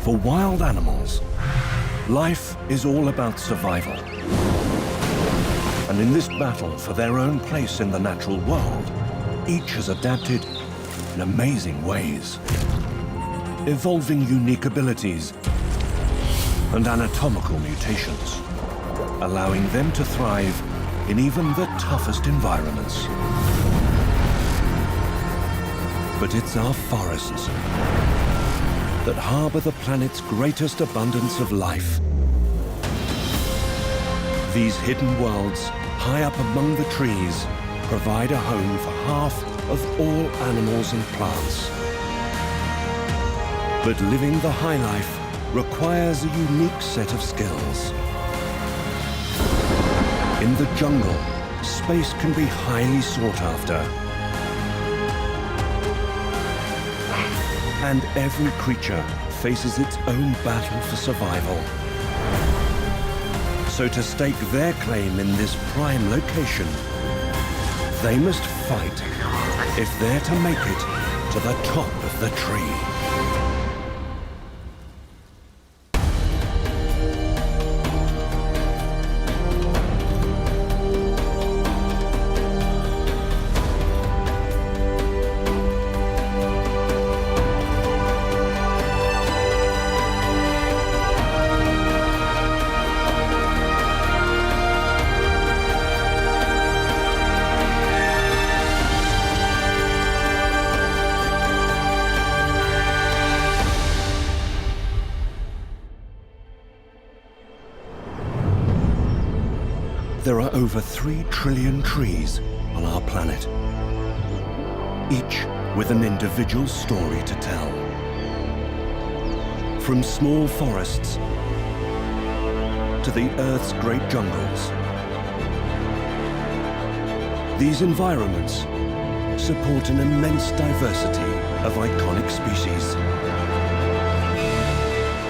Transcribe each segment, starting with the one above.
For wild animals, life is all about survival. And in this battle for their own place in the natural world, each has adapted in amazing ways, evolving unique abilities and anatomical mutations, allowing them to thrive in even the toughest environments. But it's our forests that harbor the planet's greatest abundance of life. These hidden worlds, high up among the trees, provide a home for half of all animals and plants. But living the high life requires a unique set of skills. In the jungle, space can be highly sought after. And every creature faces its own battle for survival. So to stake their claim in this prime location, they must fight if they're to make it to the top of the tree. There are over 3 trillion trees on our planet, each with an individual story to tell. From small forests to the Earth's great jungles, these environments support an immense diversity of iconic species,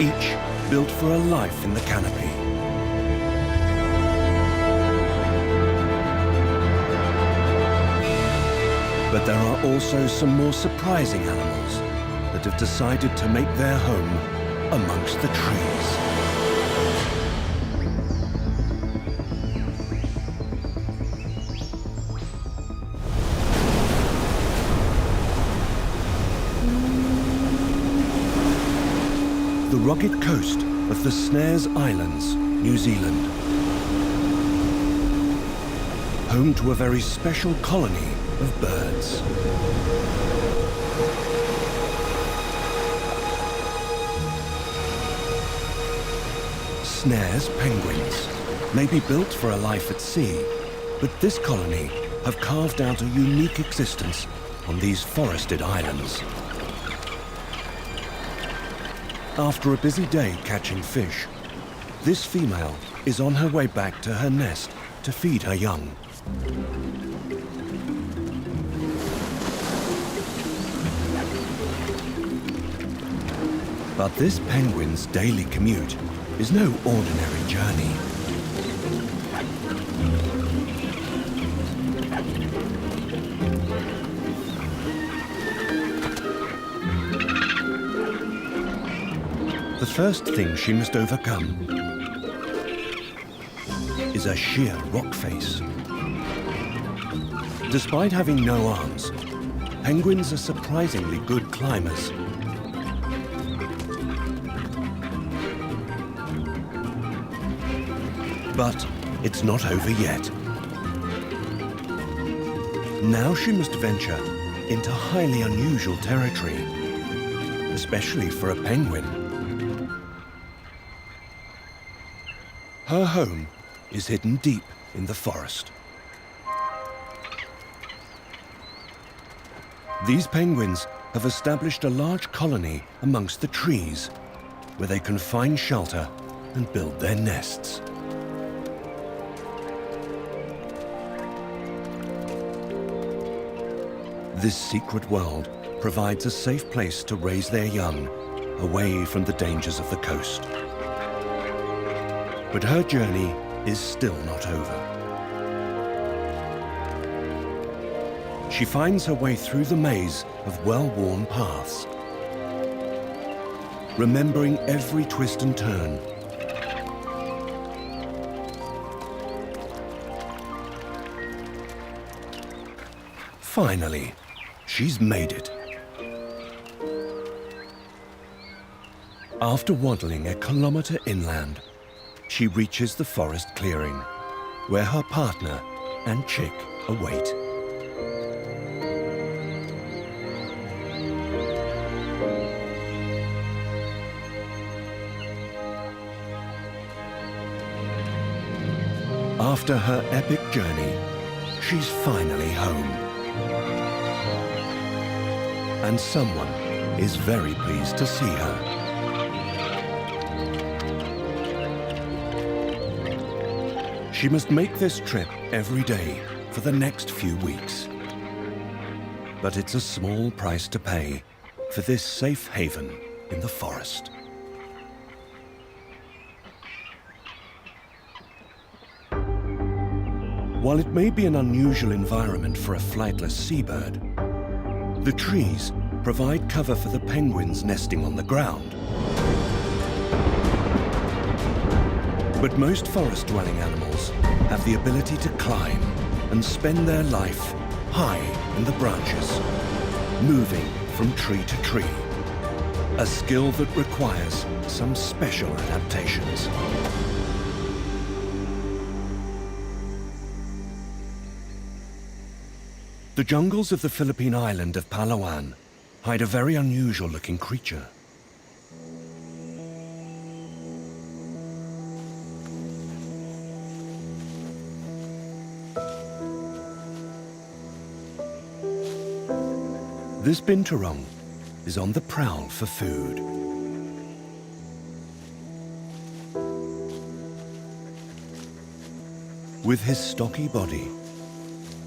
each built for a life in the canopy. But there are also some more surprising animals that have decided to make their home amongst the trees. The rugged coast of the Snares Islands, New Zealand, home to a very special colony of birds. Snares penguins may be built for a life at sea, but this colony have carved out a unique existence on these forested islands. After a busy day catching fish, this female is on her way back to her nest to feed her young. But this penguin's daily commute is no ordinary journey. The first thing she must overcome is a sheer rock face. Despite having no arms, penguins are surprisingly good climbers. But it's not over yet. Now she must venture into highly unusual territory, especially for a penguin. Her home is hidden deep in the forest. These penguins have established a large colony amongst the trees, where they can find shelter and build their nests. This secret world provides a safe place to raise their young, away from the dangers of the coast. But her journey is still not over. She finds her way through the maze of well-worn paths. remembering every twist and turn. Finally, she's made it. After waddling a kilometre inland, she reaches the forest clearing, where her partner and chick await. After her epic journey, she's finally home. And someone is very pleased to see her. She must make this trip every day for the next few weeks. But it's a small price to pay for this safe haven in the forest. While it may be an unusual environment for a flightless seabird, the trees provide cover for the penguins nesting on the ground. But most forest-dwelling animals have the ability to climb and spend their life high in the branches, moving from tree to tree, a skill that requires some special adaptations. The jungles of the Philippine island of Palawan hide a very unusual-looking creature. This binturong is on the prowl for food. With his stocky body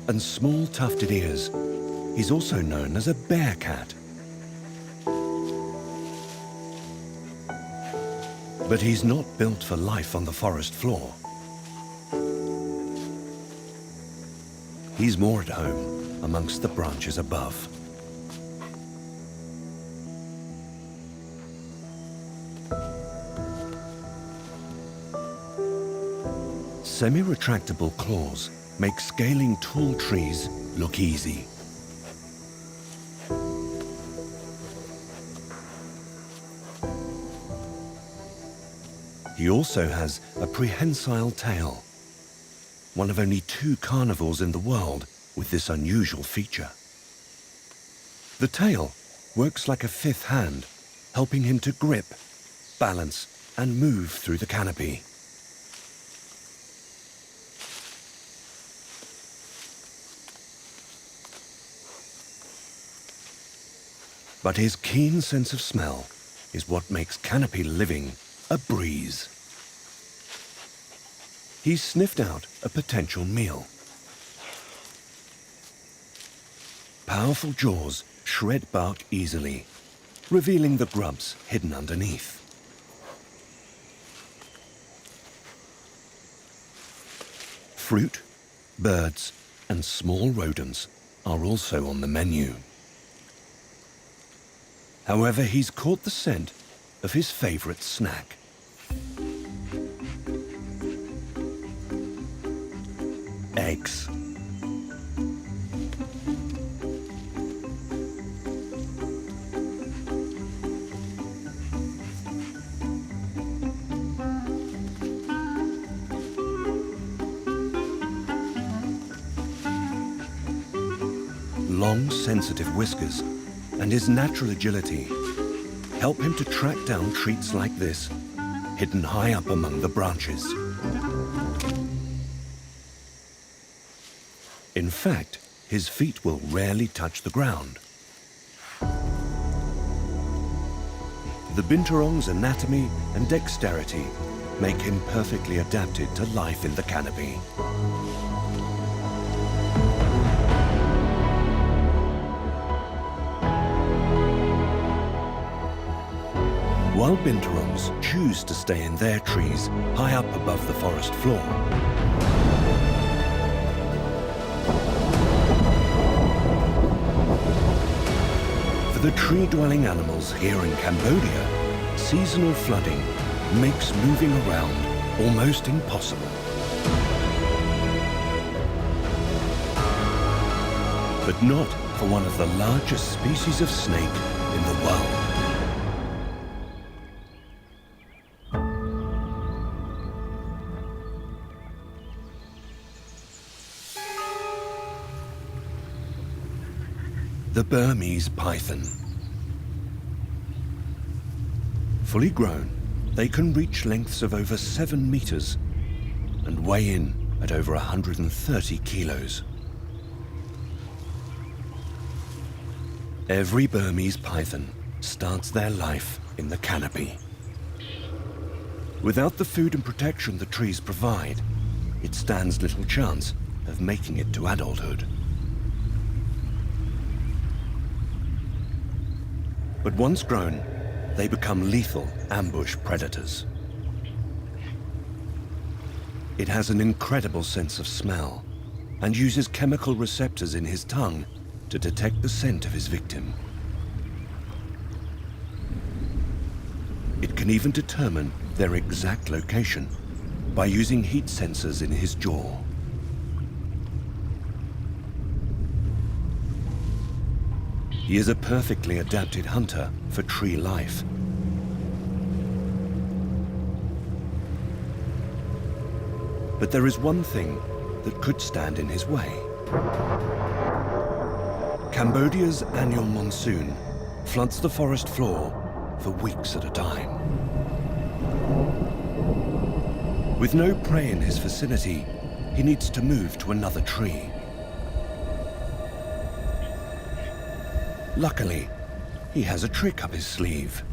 and small tufted ears, he's also known as a bear cat. But he's not built for life on the forest floor. He's more at home amongst the branches above. Semi-retractable claws make scaling tall trees look easy. He also has a prehensile tail, one of only 2 carnivores in the world with this unusual feature. The tail works like a 5th hand, helping him to grip, balance, and move through the canopy. But his keen sense of smell is what makes canopy living a breeze. He's sniffed out a potential meal. Powerful jaws shred bark easily, revealing the grubs hidden underneath. Fruit, birds, and small rodents are also on the menu. However, he's caught the scent of his favorite snack. Eggs. Long, sensitive whiskers and his natural agility help him to track down treats like this, hidden high up among the branches. In fact, his feet will rarely touch the ground. The binturong's anatomy and dexterity make him perfectly adapted to life in the canopy. While binturongs choose to stay in their trees high up above the forest floor, for the tree-dwelling animals here in Cambodia, seasonal flooding makes moving around almost impossible. But not for one of the largest species of snake in the world. The Burmese python. Fully grown, they can reach lengths of over 7 meters and weigh in at over 130 kilos. Every Burmese python starts their life in the canopy. Without the food and protection the trees provide, it stands little chance of making it to adulthood. But once grown, they become lethal ambush predators. It has an incredible sense of smell and uses chemical receptors in his tongue to detect the scent of his victim. It can even determine their exact location by using heat sensors in his jaw. He is a perfectly adapted hunter for tree life. But there is one thing that could stand in his way. Cambodia's annual monsoon floods the forest floor for weeks at a time. With no prey in his vicinity, he needs to move to another tree. Luckily, he has a trick up his sleeve.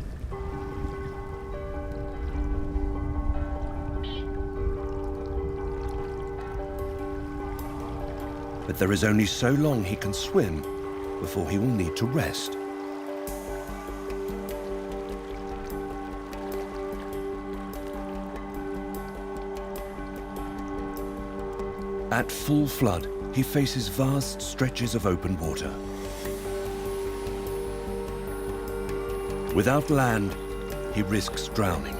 But there is only so long he can swim before he will need to rest. At full flood, he faces vast stretches of open water. Without land, he risks drowning.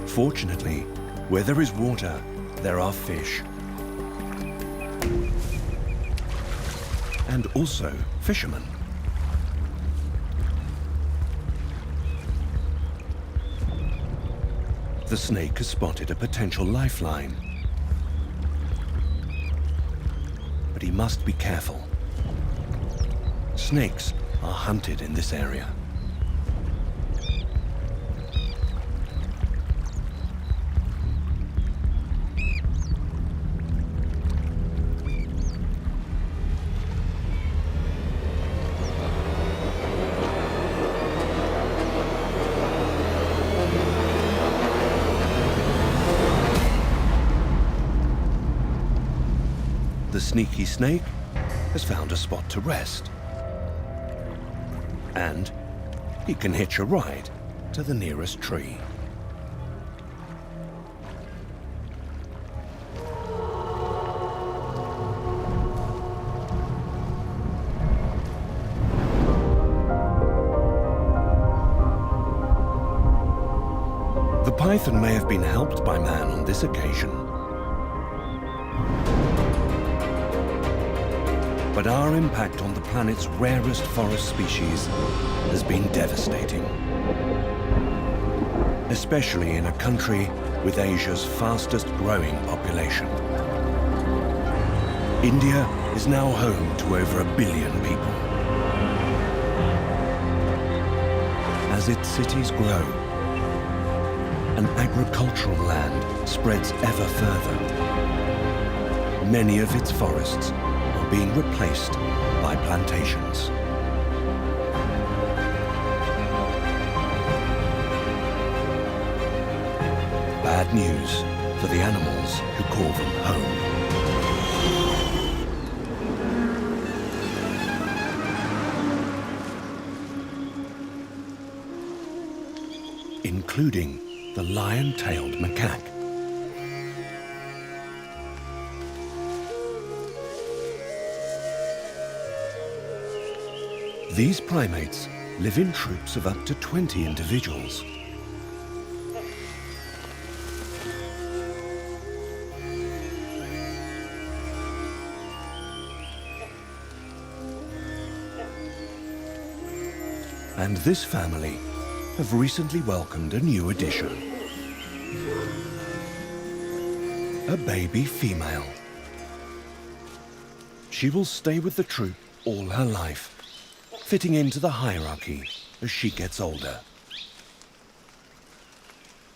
Fortunately, where there is water, there are fish. And also fishermen. The snake has spotted a potential lifeline. But he must be careful. Snakes are hunted in this area. The sneaky snake has found a spot to rest. And he can hitch a ride to the nearest tree. The python may have been helped by man on this occasion. But our impact on the planet's rarest forest species has been devastating. Especially in a country with Asia's fastest growing population. India is now home to over 1 billion people. As its cities grow, and agricultural land spreads ever further, many of its forests are being replaced by plantations. Bad news for the animals who call them home. Including the lion-tailed macaque. These primates live in troops of up to 20 individuals. And this family have recently welcomed a new addition. A baby female. She will stay with the troop all her life, fitting into the hierarchy as she gets older.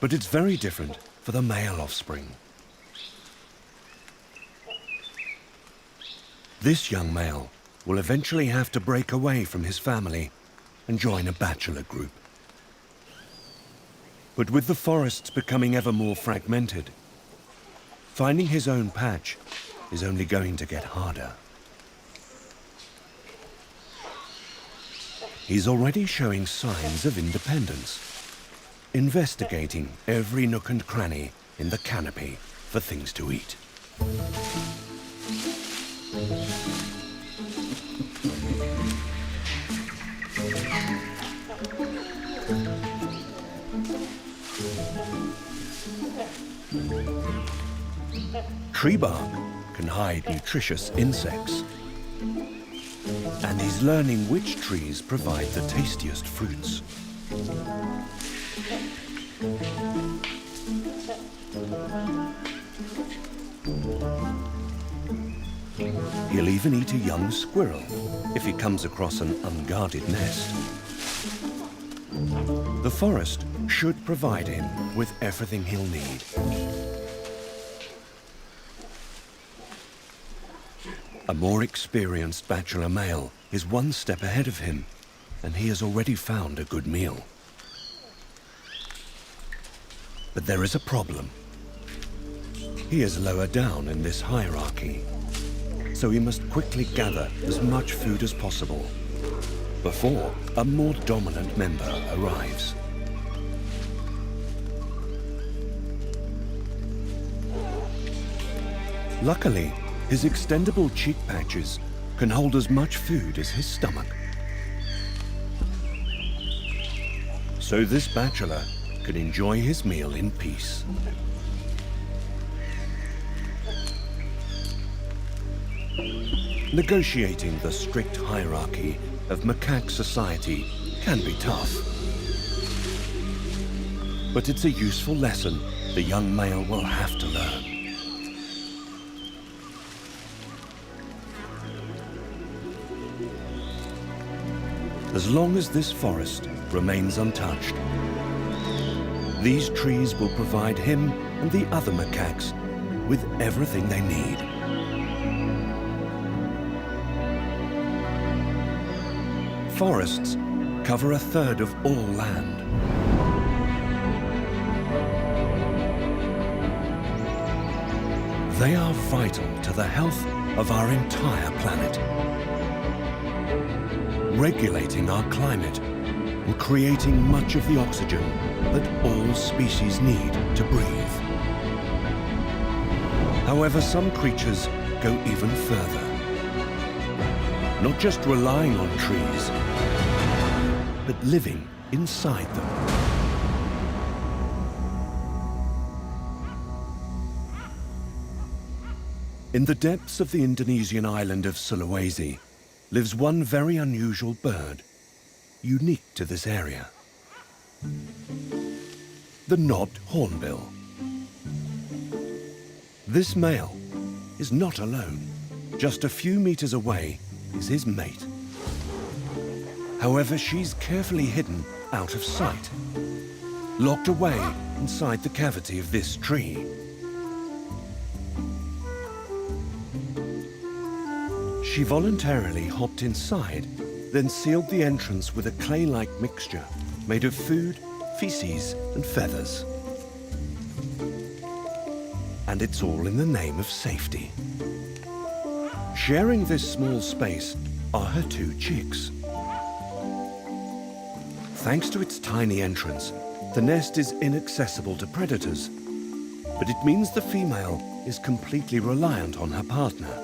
But it's very different for the male offspring. This young male will eventually have to break away from his family and join a bachelor group. But with the forests becoming ever more fragmented, finding his own patch is only going to get harder. He's already showing signs of independence, investigating every nook and cranny in the canopy for things to eat. Tree bark can hide nutritious insects, and he's learning which trees provide the tastiest fruits. He'll even eat a young squirrel if he comes across an unguarded nest. The forest should provide him with everything he'll need. A more experienced bachelor male is one step ahead of him, and he has already found a good meal. But there is a problem. He is lower down in this hierarchy, so he must quickly gather as much food as possible before a more dominant member arrives. Luckily, his extendable cheek patches can hold as much food as his stomach. So this bachelor can enjoy his meal in peace. Negotiating the strict hierarchy of macaque society can be tough. But it's a useful lesson the young male will have to learn. As long as this forest remains untouched, these trees will provide him and the other macaques with everything they need. Forests cover a third of all land. They are vital to the health of our entire planet, regulating our climate and creating much of the oxygen that all species need to breathe. However, some creatures go even further, not just relying on trees, but living inside them. In the depths of the Indonesian island of Sulawesi lives one very unusual bird, unique to this area. The knobbed hornbill. This male is not alone. Just a few meters away is his mate. However, she's carefully hidden out of sight, locked away inside the cavity of this tree. She voluntarily hopped inside, then sealed the entrance with a clay-like mixture made of food, feces, and feathers. And it's all in the name of safety. Sharing this small space are her two chicks. Thanks to its tiny entrance, the nest is inaccessible to predators, but it means the female is completely reliant on her partner.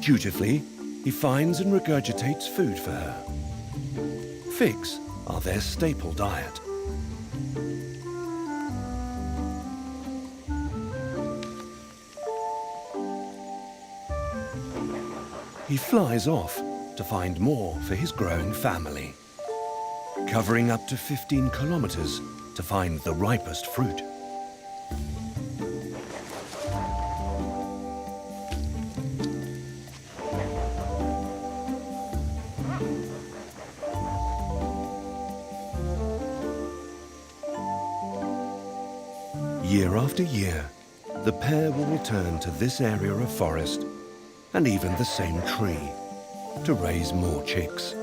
Dutifully, he finds and regurgitates food for her. Figs are their staple diet. He flies off to find more for his growing family, covering up to 15 kilometers to find the ripest fruit. Year after year, the pair will return to this area of forest and even the same tree to raise more chicks.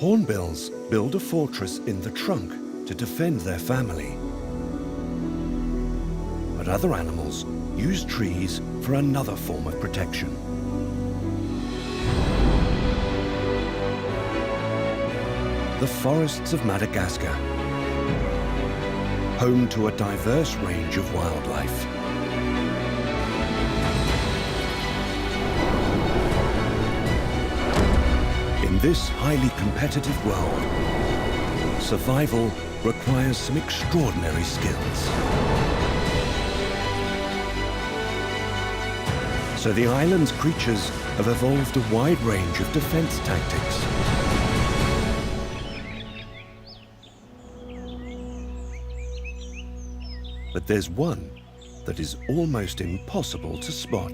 Hornbills build a fortress in the trunk to defend their family. But other animals use trees for another form of protection. The forests of Madagascar, home to a diverse range of wildlife. In this highly competitive world, survival requires some extraordinary skills. So the island's creatures have evolved a wide range of defense tactics. But there's one that is almost impossible to spot.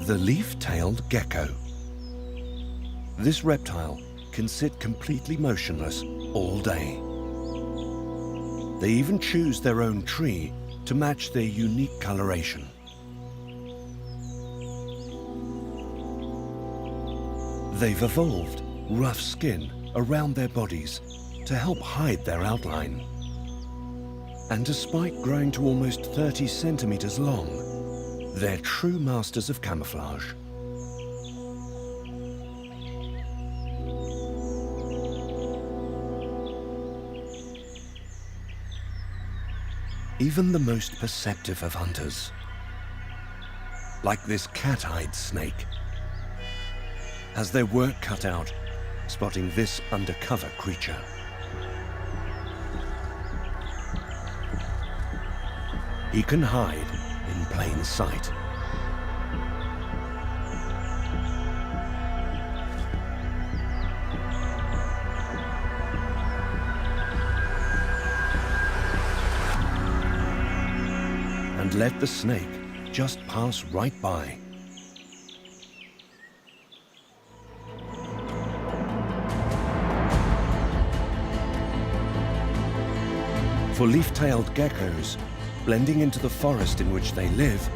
The leaf-tailed gecko. This reptile can sit completely motionless all day. They even choose their own tree to match their unique coloration. They've evolved rough skin around their bodies to help hide their outline. And despite growing to almost 30 centimeters long, they're true masters of camouflage. Even the most perceptive of hunters, like this cat-eyed snake, has their work cut out spotting this undercover creature. He can hide in plain sight. And let the snake just pass right by. For leaf-tailed geckos, blending into the forest in which they live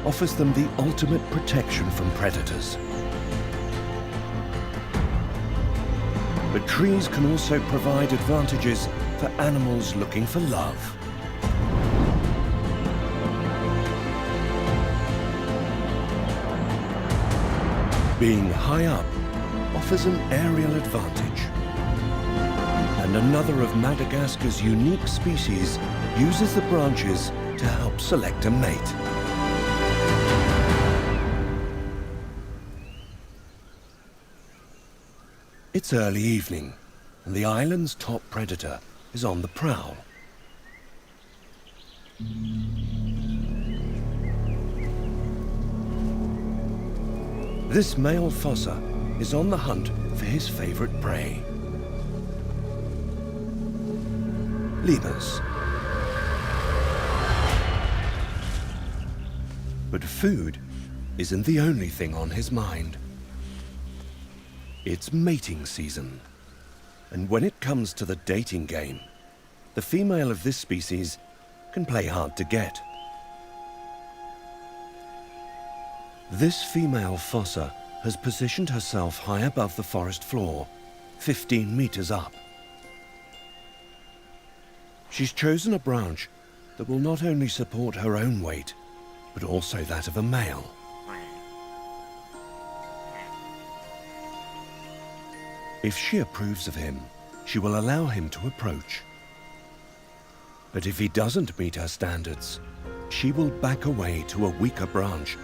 offers them the ultimate protection from predators. But trees can also provide advantages for animals looking for love. Being high up offers an aerial advantage. And another of Madagascar's unique species uses the branches to help select a mate. It's early evening, and the island's top predator is on the prowl. This male fossa is on the hunt for his favorite prey. Lemurs. But food isn't the only thing on his mind. It's mating season. And when it comes to the dating game, the female of this species can play hard to get. This female fossa has positioned herself high above the forest floor 15 meters up. She's chosen a branch that will not only support her own weight, but also that of a male. If she approves of him, she will allow him to approach. But if he doesn't meet her standards, she will back away to a weaker branch,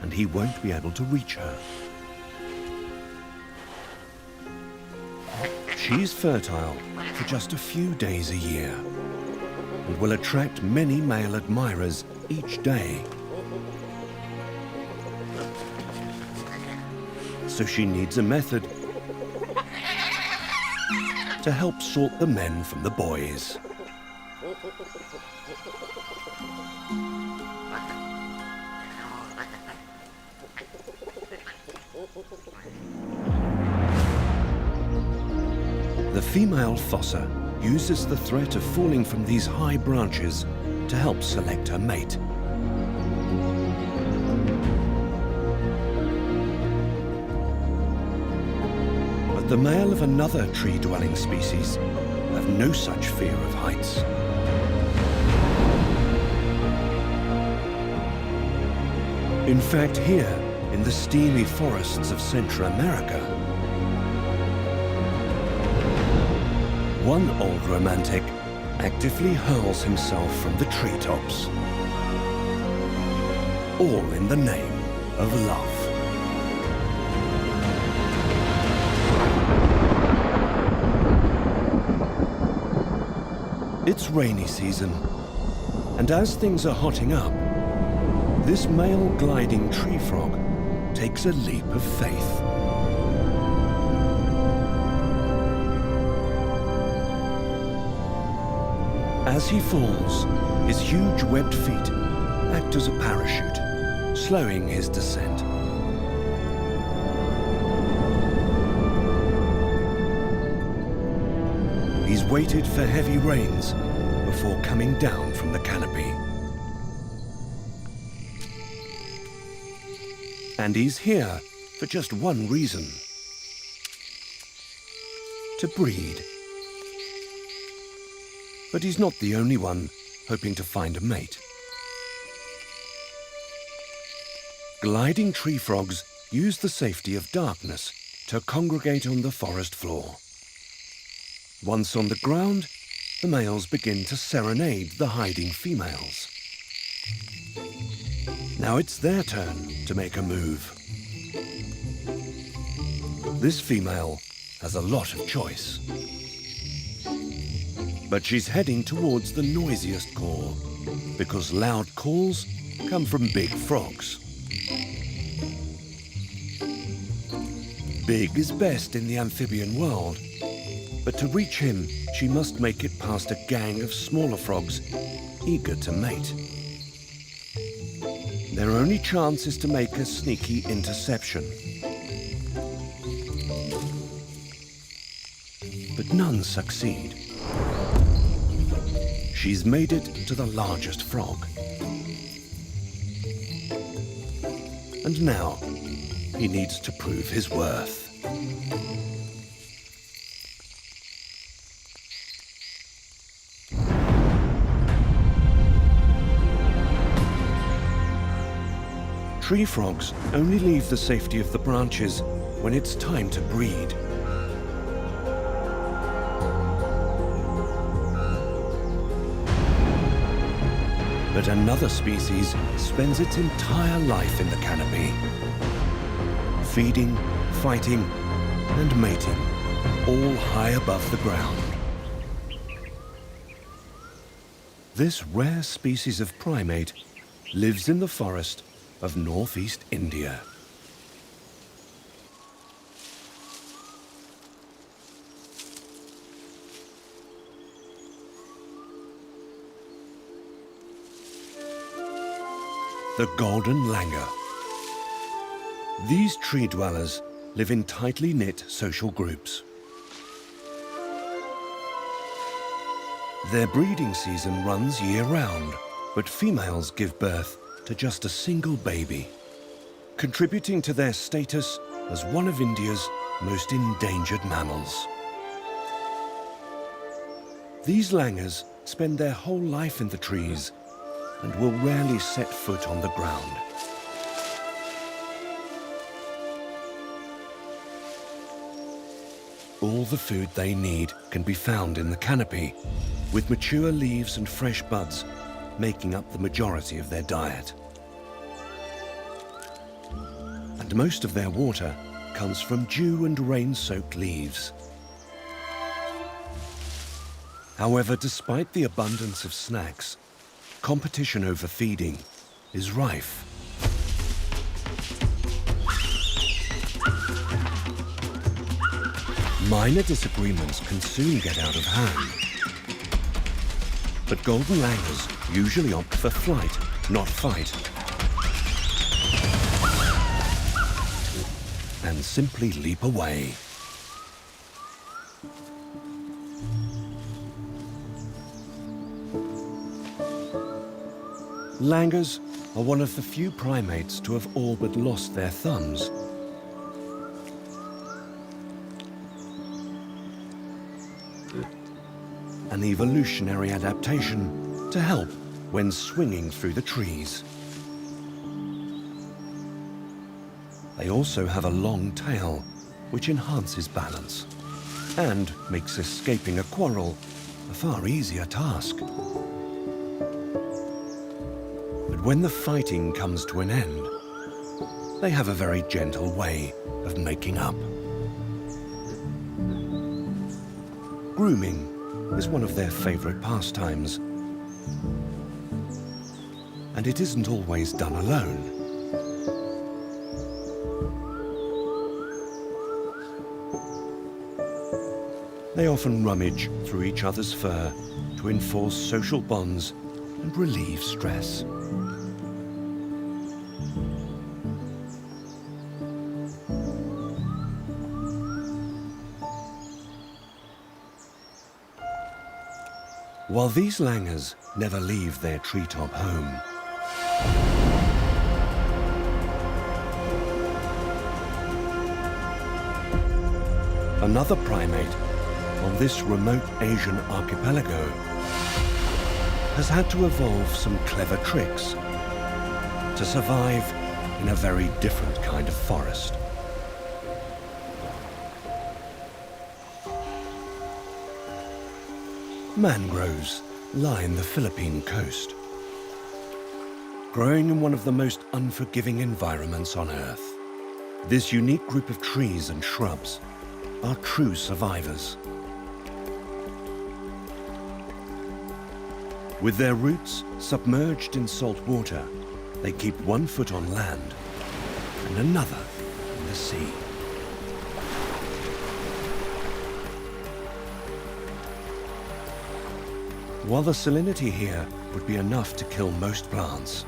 and he won't be able to reach her. She's fertile for just a few days a year, and will attract many male admirers each day. So she needs a method to help sort the men from the boys. The female fossa uses the threat of falling from these high branches to help select her mate. But the male of another tree-dwelling species have no such fear of heights. In fact, here, in the steamy forests of Central America, one old romantic actively hurls himself from the treetops, all in the name of love. It's rainy season, and as things are hotting up, this male gliding tree frog takes a leap of faith. As he falls, his huge webbed feet act as a parachute, slowing his descent. He's waited for heavy rains before coming down from the canopy. And he's here for just one reason: to breed. But he's not the only one hoping to find a mate. Gliding tree frogs use the safety of darkness to congregate on the forest floor. Once on the ground, the males begin to serenade the hiding females. Now it's their turn to make a move. This female has a lot of choice. But she's heading towards the noisiest call, because loud calls come from big frogs. Big is best in the amphibian world, but to reach him, she must make it past a gang of smaller frogs eager to mate. Their only chance is to make a sneaky interception. But none succeed. She's made it to the largest frog. And now, he needs to prove his worth. Tree frogs only leave the safety of the branches when it's time to breed. But another species spends its entire life in the canopy, feeding, fighting, and mating, all high above the ground. This rare species of primate lives in the forest of northeast India. The golden langur. These tree dwellers live in tightly knit social groups. Their breeding season runs year-round, but females give birth to just a single baby, contributing to their status as one of India's most endangered mammals. These langurs spend their whole life in the trees and will rarely set foot on the ground. All the food they need can be found in the canopy, with mature leaves and fresh buds making up the majority of their diet. And most of their water comes from dew and rain-soaked leaves. However, despite the abundance of snacks, competition over feeding is rife. Minor disagreements can soon get out of hand. But golden langurs usually opt for flight, not fight, and simply leap away. Langurs are one of the few primates to have all but lost their thumbs. An evolutionary adaptation to help when swinging through the trees. They also have a long tail, which enhances balance and makes escaping a quarrel a far easier task. But when the fighting comes to an end, they have a very gentle way of making up. Grooming is one of their favorite pastimes. And it isn't always done alone. They often rummage through each other's fur to enforce social bonds and relieve stress. While these langurs never leave their treetop home, another primate on this remote Asian archipelago has had to evolve some clever tricks to survive in a very different kind of forest. Mangroves line the Philippine coast, growing in one of the most unforgiving environments on Earth. This unique group of trees and shrubs are true survivors. With their roots submerged in salt water, they keep one foot on land and another in the sea. While the salinity here would be enough to kill most plants,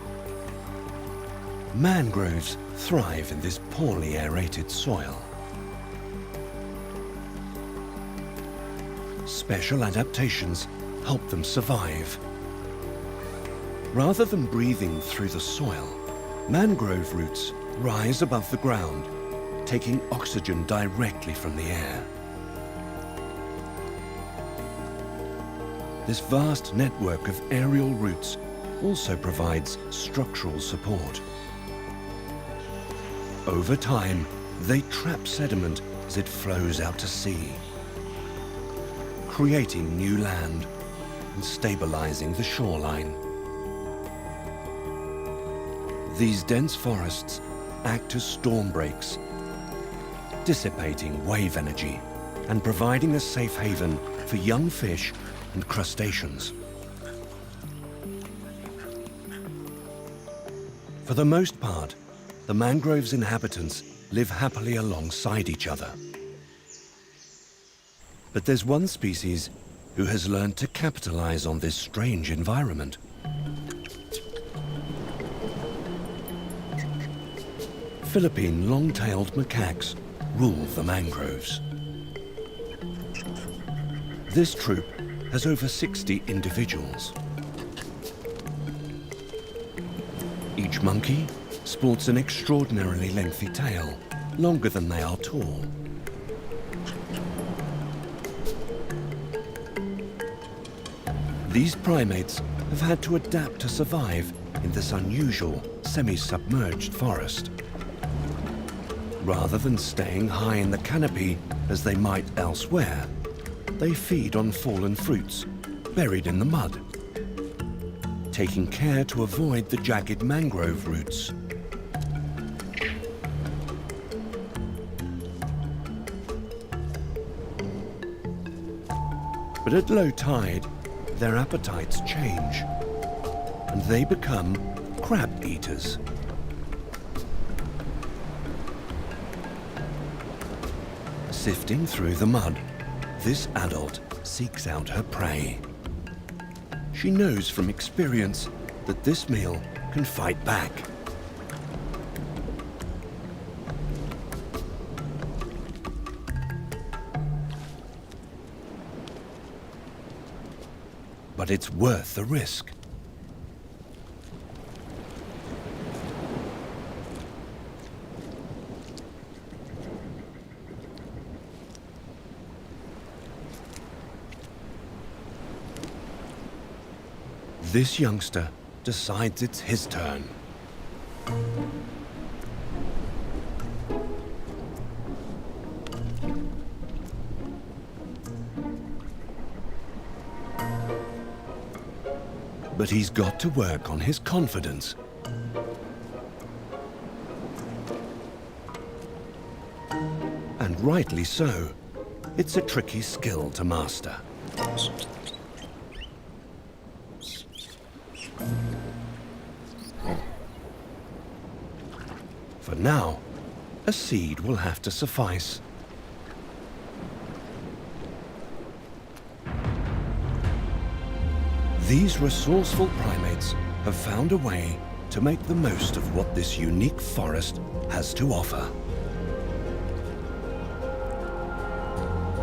mangroves thrive in this poorly aerated soil. Special adaptations help them survive. Rather than breathing through the soil, mangrove roots rise above the ground, taking oxygen directly from the air. This vast network of aerial roots also provides structural support. Over time, they trap sediment as it flows out to sea, creating new land and stabilizing the shoreline. These dense forests act as storm breaks, dissipating wave energy and providing a safe haven for young fish and crustaceans. For the most part, the mangrove's inhabitants live happily alongside each other. But there's one species who has learned to capitalize on this strange environment. Philippine long-tailed macaques rule the mangroves. This troop has over 60 individuals. Each monkey sports an extraordinarily lengthy tail, longer than they are tall. These primates have had to adapt to survive in this unusual, semi-submerged forest. Rather than staying high in the canopy as they might elsewhere, they feed on fallen fruits buried in the mud, taking care to avoid the jagged mangrove roots. But at low tide, their appetites change, and they become crab eaters. Sifting through the mud, this adult seeks out her prey. She knows from experience that this meal can fight back. But it's worth the risk. This youngster decides it's his turn. But he's got to work on his confidence. And rightly so. It's a tricky skill to master. For now, a seed will have to suffice. These resourceful primates have found a way to make the most of what this unique forest has to offer.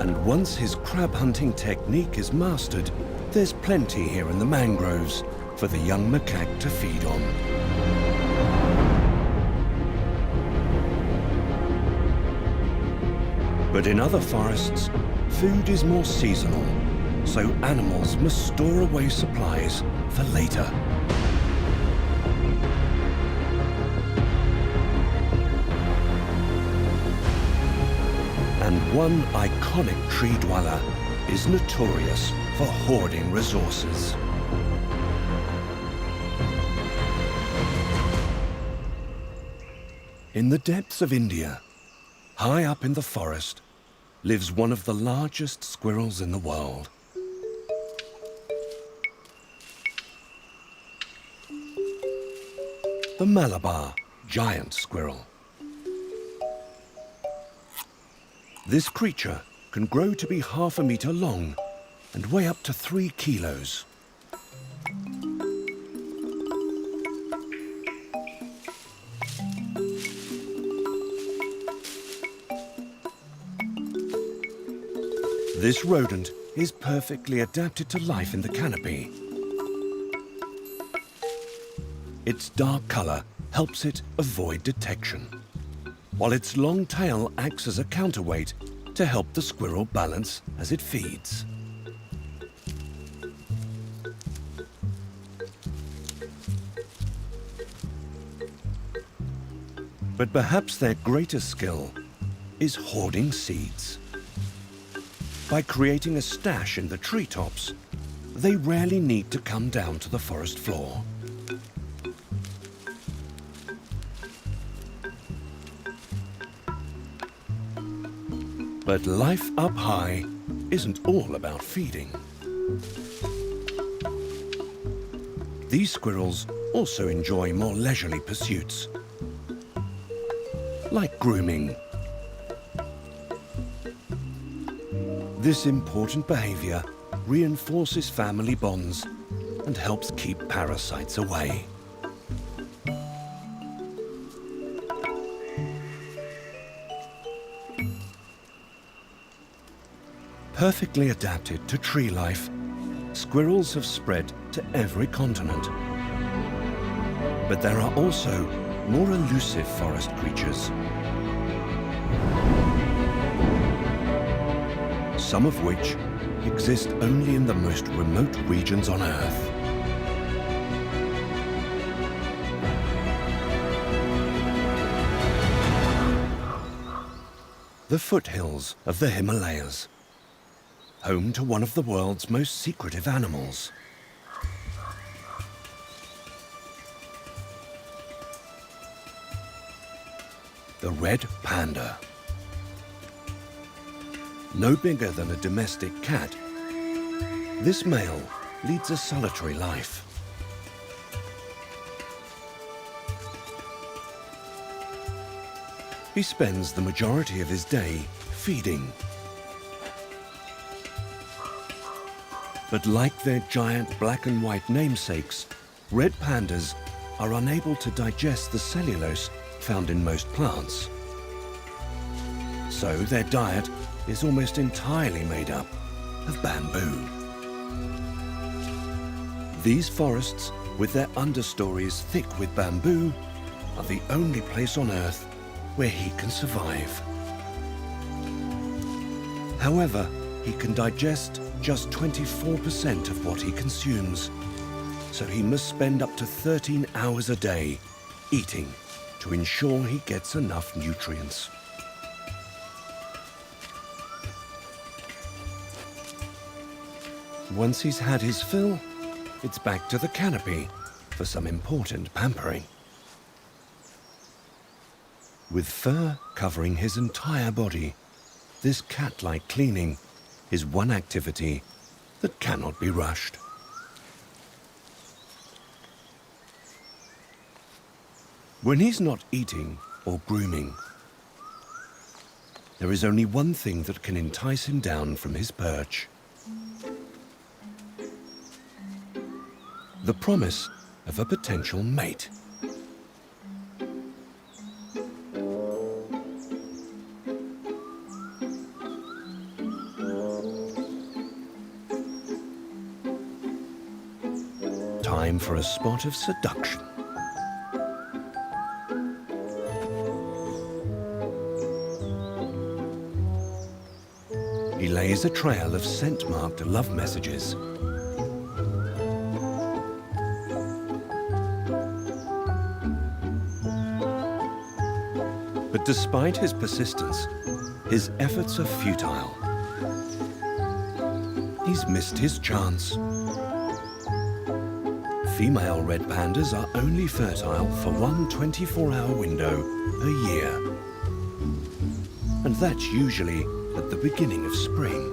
And once his crab hunting technique is mastered, there's plenty here in the mangroves for the young macaque to feed on. But in other forests, food is more seasonal, so animals must store away supplies for later. And one iconic tree dweller is notorious for hoarding resources. In the depths of India, high up in the forest, lives one of the largest squirrels in the world. The Malabar giant squirrel. This creature can grow to be half a meter long and weigh up to 3 kilos. This rodent is perfectly adapted to life in the canopy. Its dark color helps it avoid detection, while its long tail acts as a counterweight to help the squirrel balance as it feeds. But perhaps their greatest skill is hoarding seeds. By creating a stash in the treetops, they rarely need to come down to the forest floor. But life up high isn't all about feeding. These squirrels also enjoy more leisurely pursuits, like grooming. This important behaviour reinforces family bonds and helps keep parasites away. Perfectly adapted to tree life, squirrels have spread to every continent. But there are also more elusive forest creatures. some of which exist only in the most remote regions on Earth. The foothills of the Himalayas, home to one of the world's most secretive animals. The red panda. No bigger than a domestic cat, this male leads a solitary life. He spends the majority of his day feeding. But like their giant black and white namesakes, red pandas are unable to digest the cellulose found in most plants. So their diet is almost entirely made up of bamboo. These forests, with their understories thick with bamboo, are the only place on Earth where he can survive. However, he can digest just 24% of what he consumes, so he must spend up to 13 hours a day eating to ensure he gets enough nutrients. Once he's had his fill, it's back to the canopy for some important pampering. With fur covering his entire body, this cat-like cleaning is one activity that cannot be rushed. When he's not eating or grooming, there is only one thing that can entice him down from his perch. The promise of a potential mate. Time for a spot of seduction. He lays a trail of scent-marked love messages. But despite his persistence, his efforts are futile. He's missed his chance. Female red pandas are only fertile for one 24-hour window a year. And that's usually at the beginning of spring.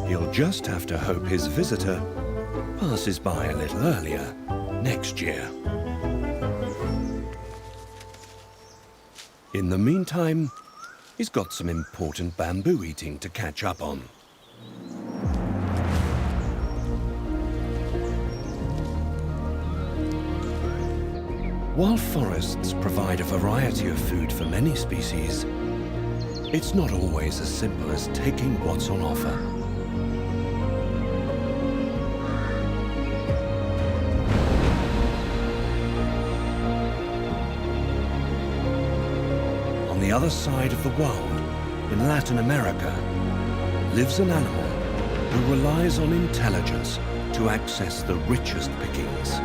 He'll just have to hope his visitor passes by a little earlier next year. In the meantime, he's got some important bamboo eating to catch up on. While forests provide a variety of food for many species, it's not always as simple as taking what's on offer. On the other side of the world, in Latin America, lives an animal who relies on intelligence to access the richest pickings.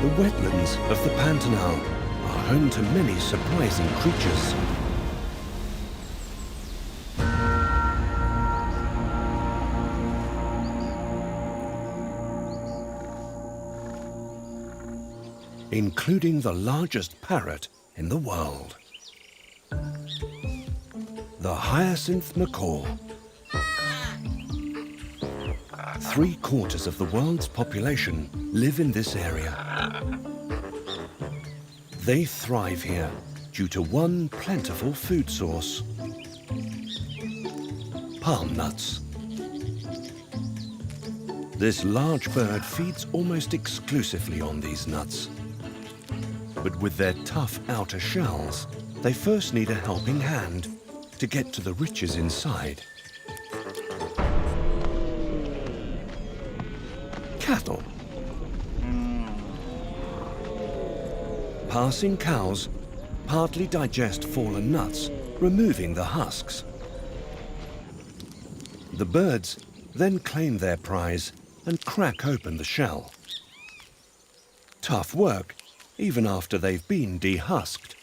The wetlands of the Pantanal are home to many surprising creatures. Including the largest parrot in the world. The hyacinth macaw. 3/4 of the world's population live in this area. They thrive here due to one plentiful food source: palm nuts. This large bird feeds almost exclusively on these nuts. But with their tough outer shells, they first need a helping hand to get to the riches inside. cattle. Passing cows partly digest fallen nuts, removing the husks. The birds then claim their prize and crack open the shell. Tough work, even after they've been dehusked.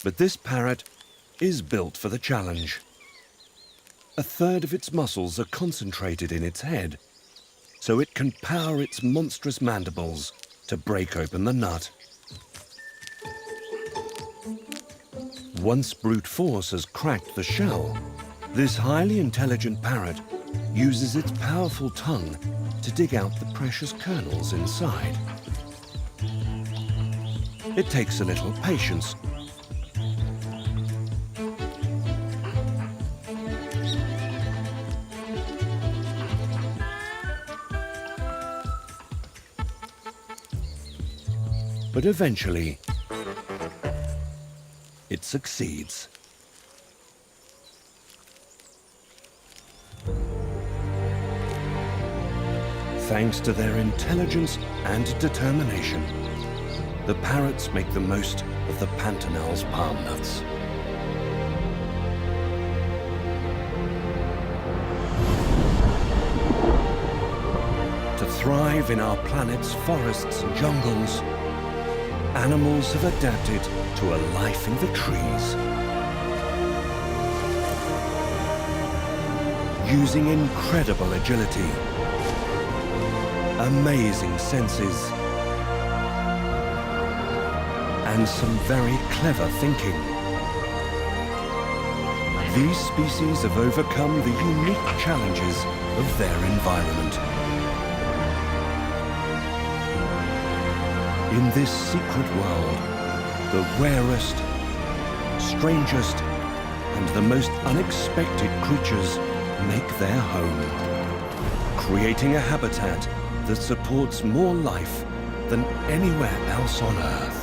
But this parrot is built for the challenge. A third of its muscles are concentrated in its head, so it can power its monstrous mandibles to break open the nut. Once brute force has cracked the shell, this highly intelligent parrot uses its powerful tongue to dig out the precious kernels inside. It takes a little patience. But eventually, it succeeds. Thanks to their intelligence and determination, the parrots make the most of the pantanal's palm nuts. To thrive in our planet's forests and jungles, animals have adapted to a life in the trees. Using incredible agility, amazing senses, and some very clever thinking, these species have overcome the unique challenges of their environment. In this secret world, the rarest, strangest, and the most unexpected creatures make their home, creating a habitat that supports more life than anywhere else on Earth.